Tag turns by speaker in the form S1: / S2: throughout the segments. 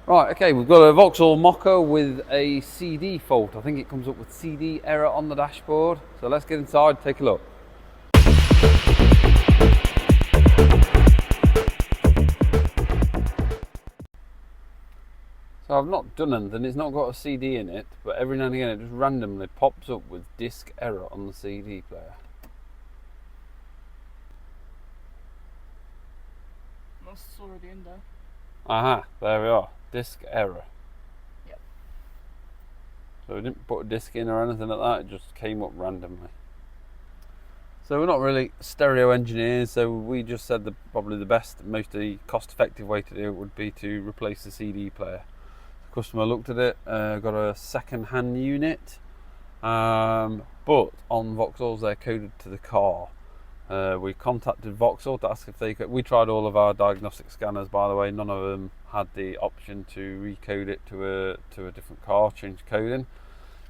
S1: Right, okay, we've got a Vauxhall Mokka with a CD fault. I think it comes up with CD error on the dashboard. So let's get inside, take a look. So I've not done anything, it's not got a CD in it, but every now and again it just randomly pops up with disk error on the CD player.
S2: That's already in there.
S1: Aha, there we are, disk error.
S2: Yep.
S1: So we didn't put a disc in or anything like that, it just came up randomly. So we're not really stereo engineers, so we just said that probably the best, most cost effective way to do it would be to replace the CD player. The customer looked at it, got a second hand unit, but on Vauxhalls they're coded to the car. We contacted Vauxhall to ask if they could. We tried all of our diagnostic scanners, by the way. None of them had the option to recode it to a different car, change coding.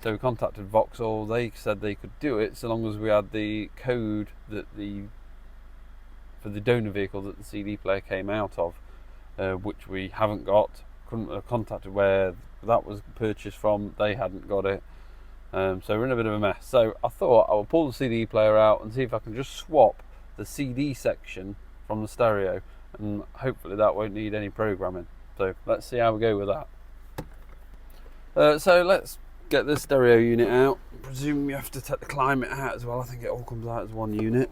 S1: So we contacted Vauxhall. They said they could do it so long as we had the code that for the donor vehicle that the CD player came out of, which we haven't got. Couldn't have contacted where that was purchased from. They hadn't got it. So we're in a bit of a mess. So I thought I would pull the CD player out and see if I can just swap the CD section from the stereo, and hopefully that won't need any programming. So let's see how we go with that. So let's get the stereo unit out. I presume you have to take the climate out as well. I think it all comes out as one unit.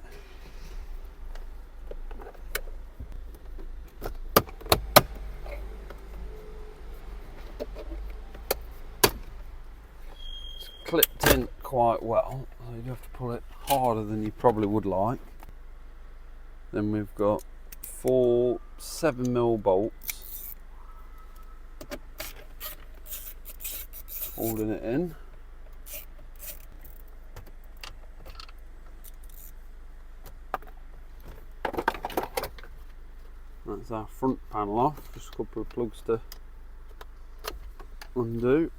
S1: Clipped in quite well, so you have to pull it harder than you probably would like. Then we've got 4 7mm bolts holding it in. That's our front panel off, just a couple of plugs to undo.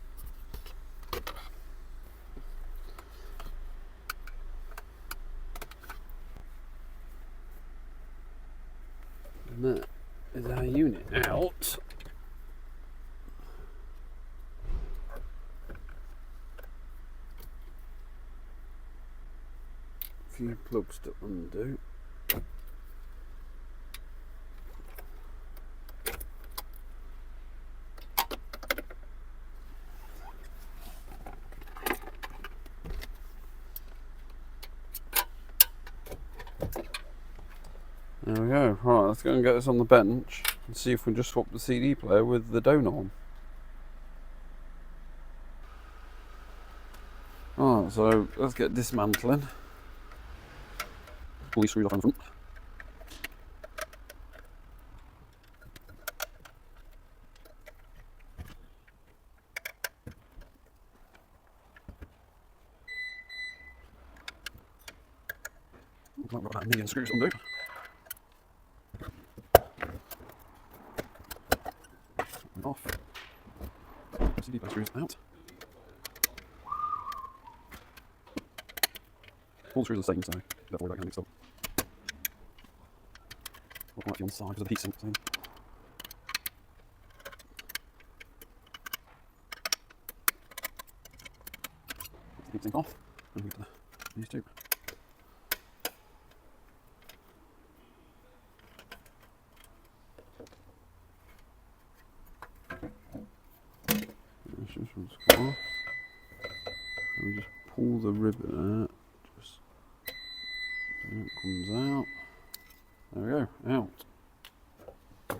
S1: And that is our unit out. A few plugs to undo. There we go. Right, let's go and get this on the bench and see if we can just swap the CD player with the donor on. Alright, so let's get dismantling. Pull these screws off in front. I've got about a million screws to undo. Off. CD player screws out. All the screws are the same, so don't worry about getting mixed up. What might be on the side because of the heat sink thing. Take the heat sink off and get these two. This one's come off. And we just pull the ribbon out. Just so it comes out. There we go, out. So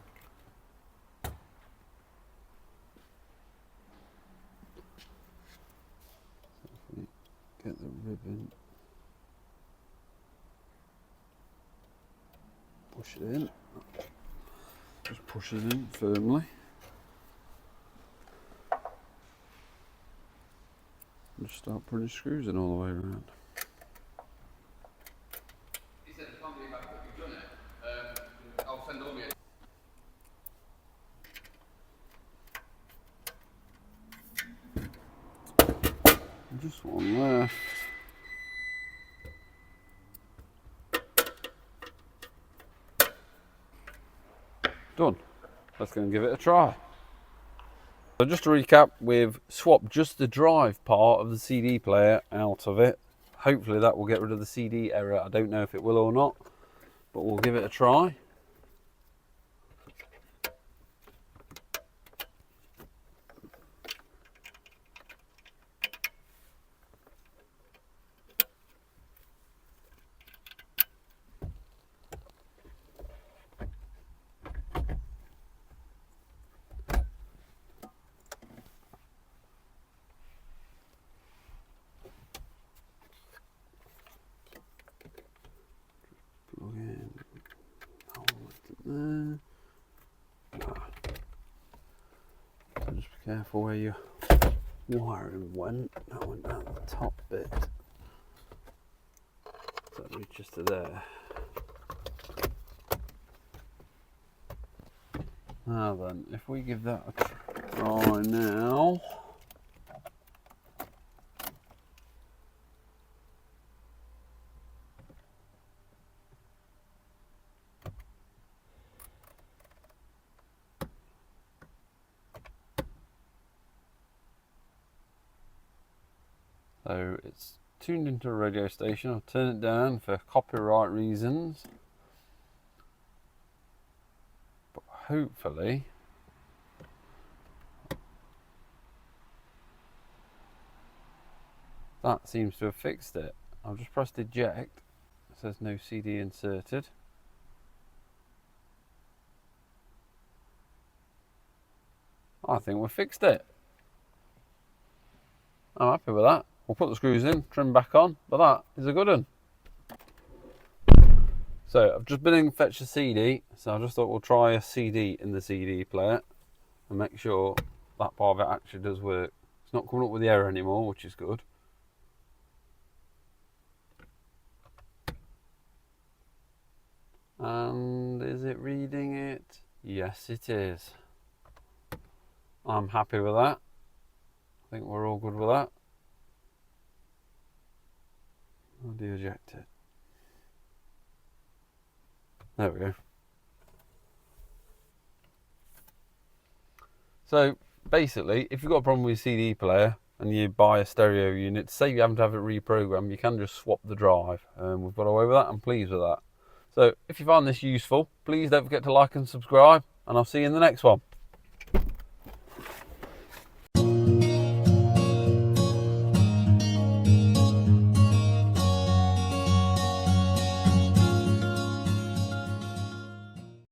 S1: if we get the ribbon, push it in. Just pushes in firmly. Just start putting screws in all the way around.
S3: He said, I can't believe you've done it. I'll send all the
S1: Just one left. Done. Let's go and give it a try. So just to recap, we've swapped just the drive part of the CD player out of it. Hopefully that will get rid of the CD error. I don't know if it will or not, but we'll give it a try. Plug in. There. So just be careful where your wiring went. That went down the top bit. So that reaches to there. Now then, if we give that a try now. So it's tuned into a radio station. I'll turn it down for copyright reasons. But hopefully that seems to have fixed it. I've just pressed eject. It says no CD inserted. I think we've fixed it. I'm happy with that. We'll put the screws in, trim back on, but that is a good one. So I've just been in and fetched a CD, so I just thought we'll try a CD in the CD player and make sure that part of it actually does work. It's not coming up with the error anymore, which is good. And is it reading it? Yes, it is. I'm happy with that. I think we're all good with that. I'll de-eject it. There we go. So basically, if you've got a problem with your CD player and you buy a stereo unit, say you haven't to have it reprogrammed, you can just swap the drive. We've got away with that. I'm pleased with that. So if you find this useful, please don't forget to like and subscribe, and I'll see you in the next one.